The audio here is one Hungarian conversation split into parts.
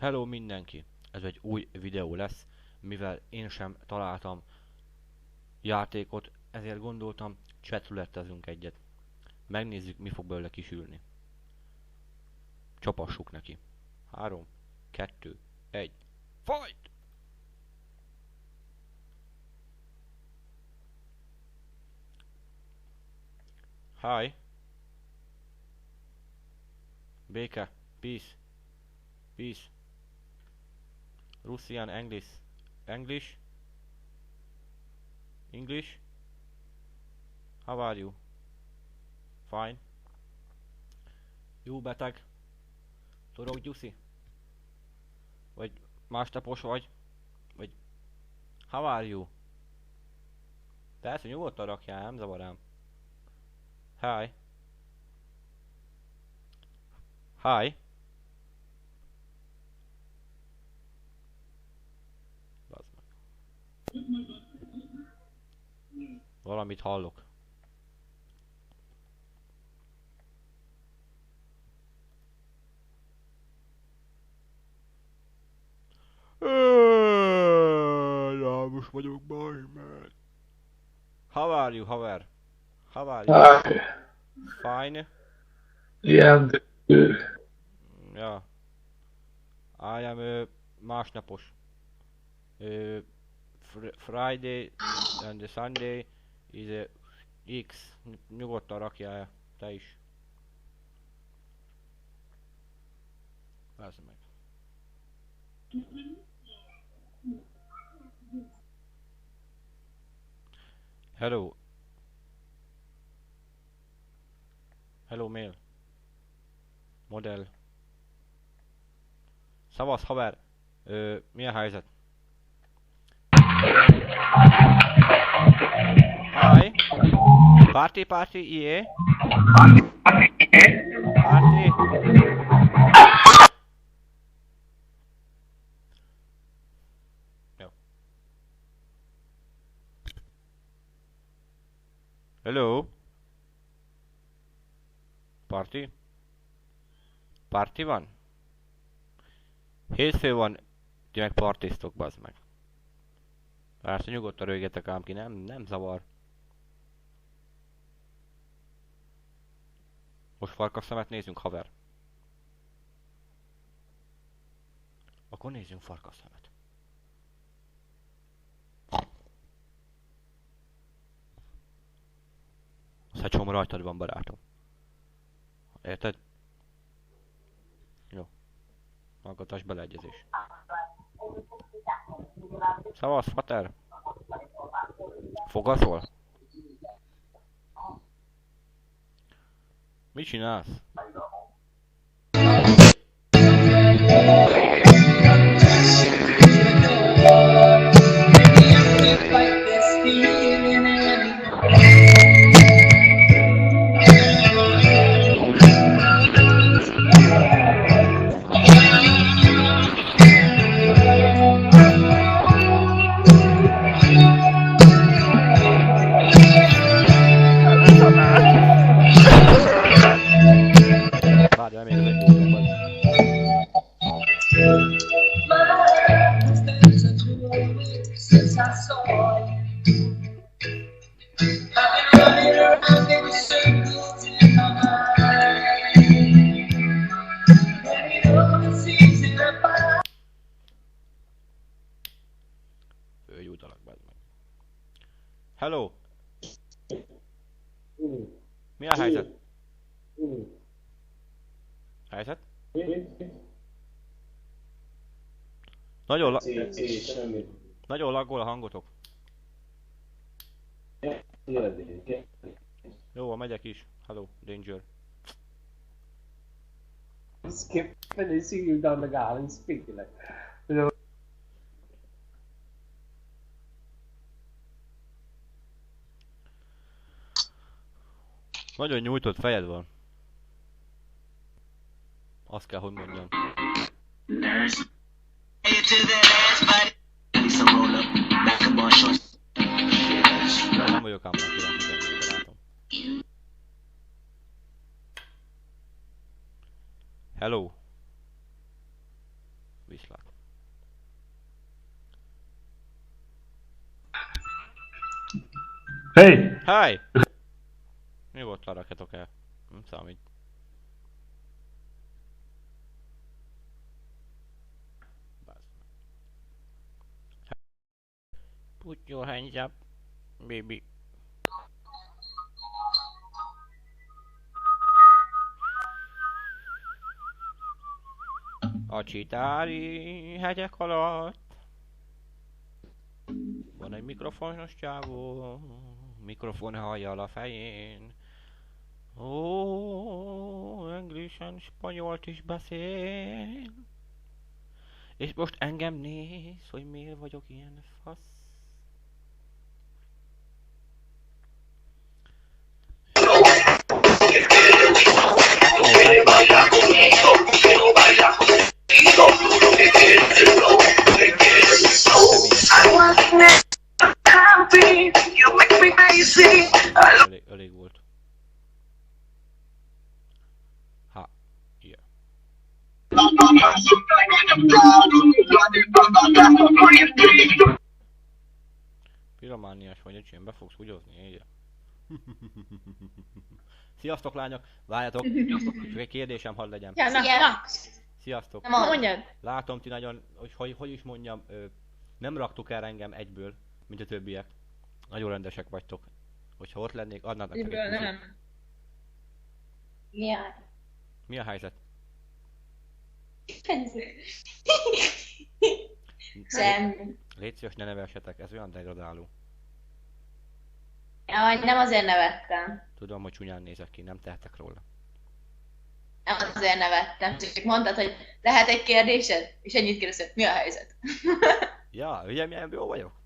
Hello mindenki! Ez egy új videó lesz, mivel én sem találtam játékot, ezért gondoltam, chatroulettezünk egyet. Megnézzük, mi fog belőle kisülni. Csapassuk neki. 3, 2, 1, fight! Hi! Béke! Peace! Peace! Russian, English! English? English? How are you? Fine. Jó beteg? Torok Gyuszi? Vagy másnapos vagy? Vagy... How are you? Persze, nyugodtan rakjál, nem zavarám. Hi. Hi. Bazd meg. Valamit hallok. Rámos vagyok, bajmán. How are you, haver? How are you? Hi. Fine? Yeah, I'm good. Yeah. I am másnapos. Friday and the Sunday is X. Nyugodtan rakjál te is. Vársz meg. Hello. Hello mail. Modell. Szavasz haver. Milyen helyzet? Hi. Party, yeah. Party. Jó. Hello. Party? Party van? Hétfő van, ti meg partiztok, bazd meg. Persze nyugodtan rögjetek ám ki, nem zavar. Most farkasszemet nézzünk, haver. Akkor nézzünk farkasszemet. Szecsom rajtad van, barátom. Érted? Jó. Hallgatás beleegyezés. Szavasz, fater! Fogaszol? Mit csinálsz? Várjál, még az egy dolgom van. Följutalak, bazd meg. Hello! Mi a helyzet? Helyzet? Nagyon laggol a hangotok. Jó, megyek is. Hello, Danger. Skip and they see you down the galley and speak like, you know. Nagyon nyújtott fejed van. Azt kell, hogy mondjam. Nem vagyok ám neki, barátom. Hello. viszlát. Hey! Háj! Nyugodtan rakjatok el. Nem számít. Put your hands up, baby. A csitári hegyek alatt van egy mikrofonos csávó, mikrofon hajjal a fején. Ó, anglisen, spanyolt is beszél. És most engem néz, hogy miért vagyok ilyen fasz. Elég volt. Ha, ilyen. Piromániás vagy, öcsém, be fogsz húgyozni, így. Sziasztok lányok, várjatok, csak egy kérdésem hadd legyen. Ja, na. Sziasztok. Mondjad. Látom ti nagyon, hogy is mondjam, nem raktuk el engem egyből, mint a többiek. Nagyon rendesek vagytok. Hogyha ott lennék, adnátok Egyből egy puszit. nem. Ja. Mi a helyzet? Semmi. Légy szíves, ne nevessetek, ez olyan degradáló. Jaj, nem azért nevettem. Tudom, hogy csúnyán nézek ki, nem tehetek róla. Nem azért nevettem. Csak mondtad, hogy lehet egy kérdésed? És ennyit kérdezted, mi a helyzet? Ja, ugye milyen jó vagyok?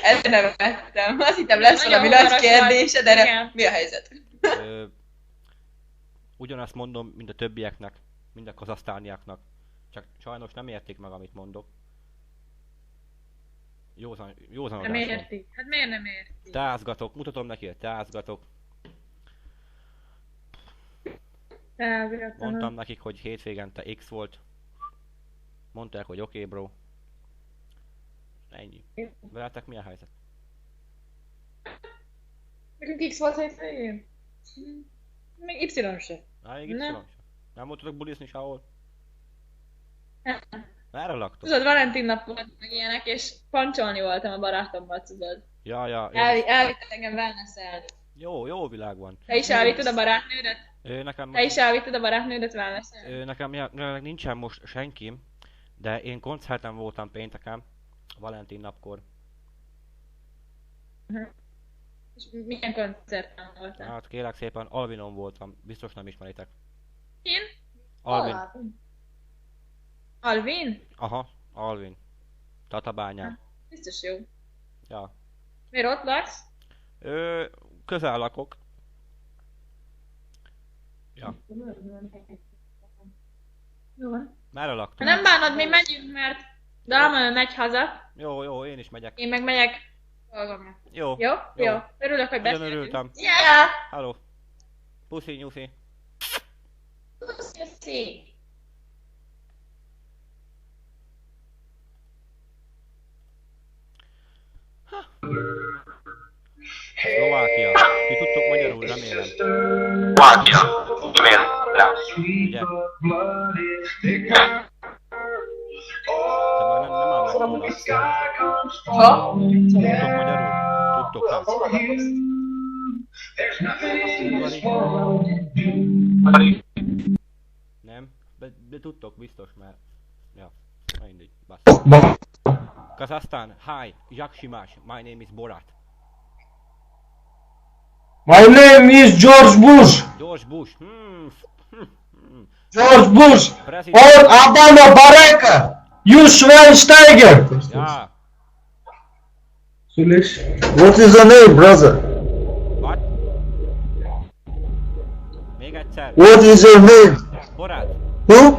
Ezért nevettem. Azt hittem lesz Nagyon valami nagy humoros kérdésed, vagy. de Igen. mi a helyzet? Ugyanazt mondom, mint a többieknek, mind a kazasztániaknak. Csak sajnos nem értik meg, amit mondok. Józan Nem adás van. érti. Hát miért nem érti? Teázgatok, mutatom neki, hogy teázgatok. Mondtam nekik, hogy hétvégente X volt. Mondták, hogy oké, bro. Ennyi. Veletek mi a helyzet? Nekünk X volt hétvégén? Még Y se. Még Y Nem. sem. Nem voltatok bulizni sehol? Nem. Merre laktok? Tudod, Valentin nap volt meg ilyenek, és pancsolni voltam a barátommal, tudod. Ja. Elvittek engem wellness-elni. Jó világ van. Te is elvitted a barátnődet? Nekem... Te is elvitted a barátnődet wellness-elni? Nekem jelenleg nincsen most senki, de én koncerten voltam pénteken, Valentin napkor. És milyen koncerten voltál? Hát kérlek szépen, Alvinon voltam, biztos nem ismeritek. Én? Alvin. Alvin? Aha, Alvin. Tatabányán. Biztos jó. Ja. Miért ott laksz? Közel lakok. Ja. Jó van. Merre Ha laktok? nem bánod, mi megyünk, mert Dalma megy haza, Jó, én is megyek. én meg megyek dolgomra. Jó. Jó? Jó. Örülök, hogy Nagyon beszéltünk. örültem. Ja! Hello. Puszi, nyuszi. Köszi! Szlovákia. Ti tudtok magyarul, remélem. Szlovákia. Remélem. Ugye? Te már nem áll meg róla. Ha? Tudtok magyarul? Tudtok, hát. Nem? De tudtok biztos, mert... Ja, mindegy. Basz. Kazakhstan, hi, Jak Shimash, my name is Borat. My name is George Bush. George Bush, George Bush. President. Or Adama Baraka. You Schweinsteiger. Ja, What is the name, brother? what? Még egyszer. What is your name? Borat, Who?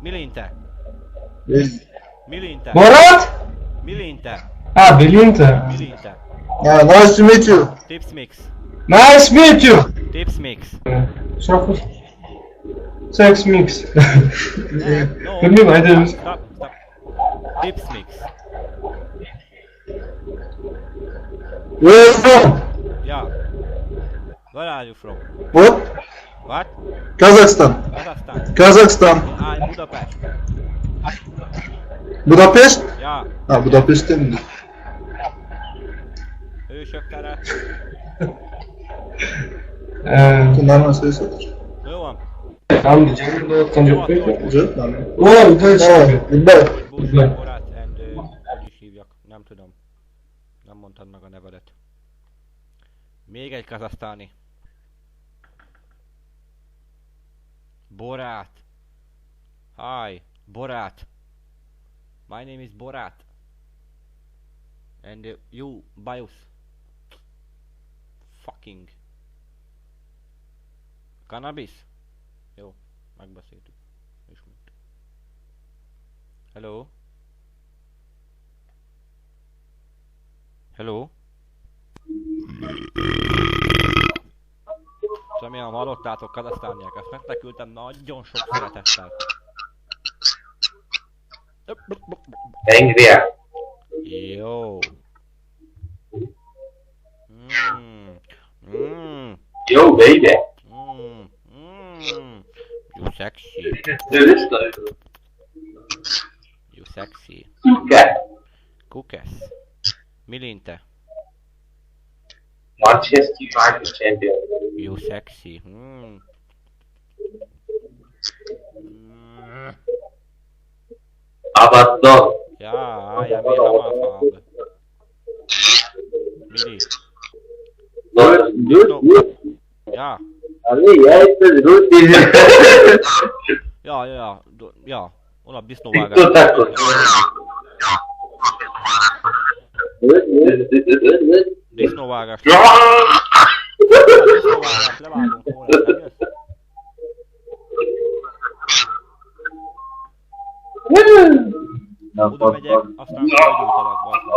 Milinte. Milinte. Borat? Milinte. Ah, Belinda. Milinte. Yeah, nice to meet you. Tips Mix. Nice to meet you. Tips Mix. Ce-a fost? Sex mix. No. But me, I didn't. Stop. Dips mix. Where are you from? Yeah. Where are you from? What? What? Kazakhstan. Kazakhstan. Kazakhstan. I'm Budapest. Budapest? Ja. Ha, Budapest'te mi? Hősök tere. Normal söylesene. Jó van. Tam diyeceğim de tanıdık değil mi? Güzel, normal. Oo, güzel çıktı. Goodbye. Buszak Borát and... hogy is hívjak? Nem tudom. Nem mondtad meg a nevedet. Még egy kazasztáni. Borát. Hi. Borát. My name is Borát. And you, Bajus. Fucking. Cannabis? Jó, megbeszéltük. Ismét. Hello? Hello? Remélem hallottátok, kazasztániak, ezt megtekültem nagyon sok szeretettel. Anglia. Jó. Yo, baby. You sexy. You sexy. Okay. Kukesz. Milinte. Manchester United champion. You sexy. Abaddon. Ja, jag vill ha fan. Mili. Good. Ja. Ja. Ona disznóvágás. Disznóvágás. Disznóvágás, levágunk volna, nem jössz? Oda megyek, aztán felgyújtalak, bazd meg.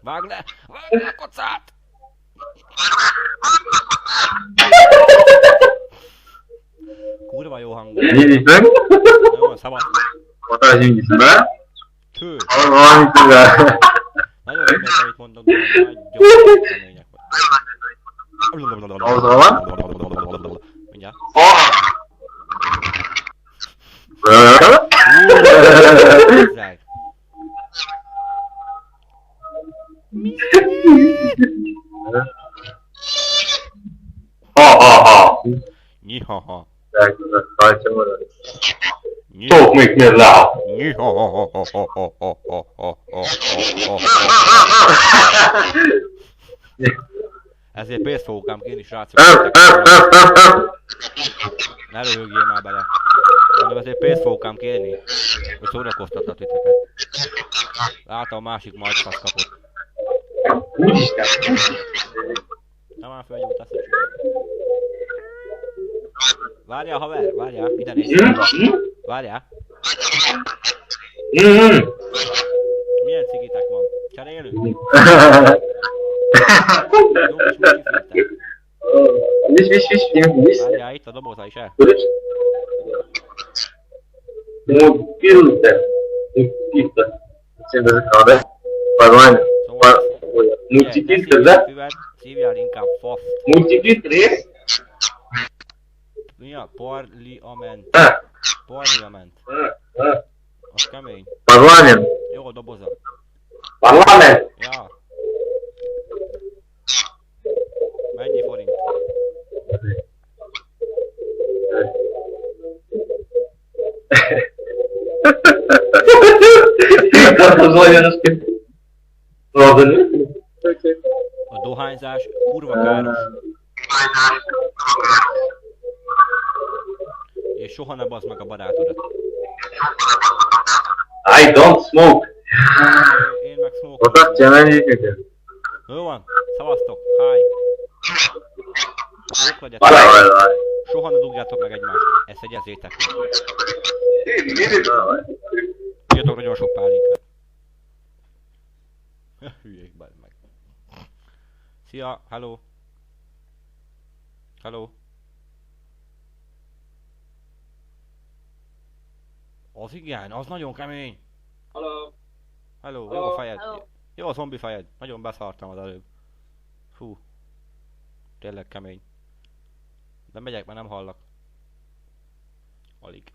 Vágd le! Vágd le a kocát! Kurva jó hangú. Anything? Nagyon szabad. What are you using, man? Kő. Valamit tudod. Nagyon remélem, amit mondok, de nagyon kemények vagy. Ahhoz van? Mindjárt. Hozzák. Ha. Nyihaha. Talk make me laugh. Ezért pénzt fogok ám kérni, srácok. Ne röhögjél már bele. Mondom, ezért pénzt fogok ám kérni, hogy szórakoztatlak titeket. Látom, a másik majd fasz kapott. Nem már felgyújt azt, hogy várjál, haver, várjál, ide nézz. Várjál. Milyen cigitek van? Cserélünk? Jó kis mocsifilter. Visz. Várjál, itt a doboza is el. Filter. Sendo recorded. Pardon. Multifilter, da? Szívjál inkább fasz. Multifilter. Mi a? Parliament. Ah. Parliament. Az kemény. Parlament. Jó a doboza. Parlament. Ja. Mennyi forint? A dohányzás kurva káros. És soha ne bazd meg a barátodat. I don't smoke. Én meg smoke. Oda csinálni. Jó van, szavaztok, háj. Jók legyetek. Soha ne dugjátok meg egymást, ezt egyezzétek meg. Írjatok nagyon sok pálinkát. Hülyék, bazd meg. Szia, hello. Hello. Az igen, az nagyon kemény. Hello. Hello, jó a fejed. Hello. Jó a zombi fejed. Nagyon beszartam az előbb. Fú. Tényleg kemény. De megyek, mert nem hallak. Alig.